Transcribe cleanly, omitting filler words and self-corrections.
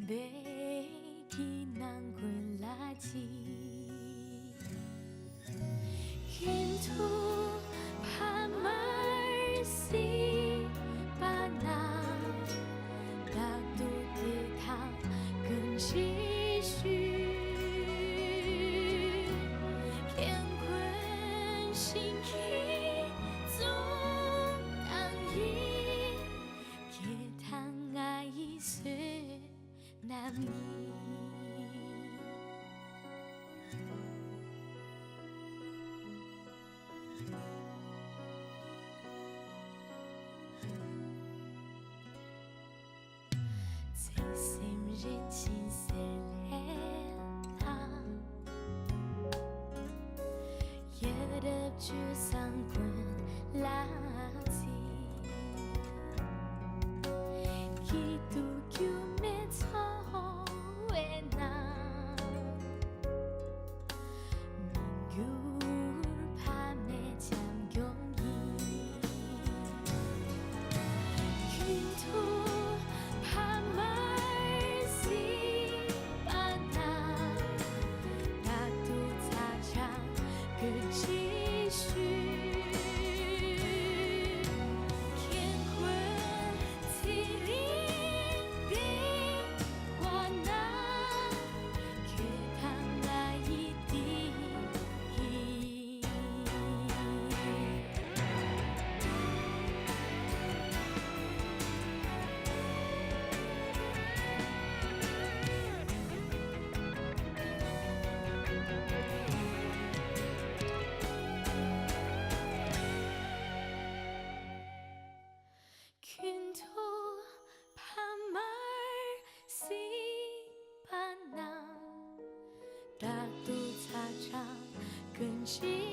Begi nang lagi Kintu pamarsi panang Đặc tu tế thang cần chỉ需乾坤心意总当意给他爱一岁难觅最心人情色烈那也得去三棍垃圾几度救没错为那明月怕没将容易云图怕马西巴那大肚擦长个继续Kintu pamar si panang Datu cacang kenci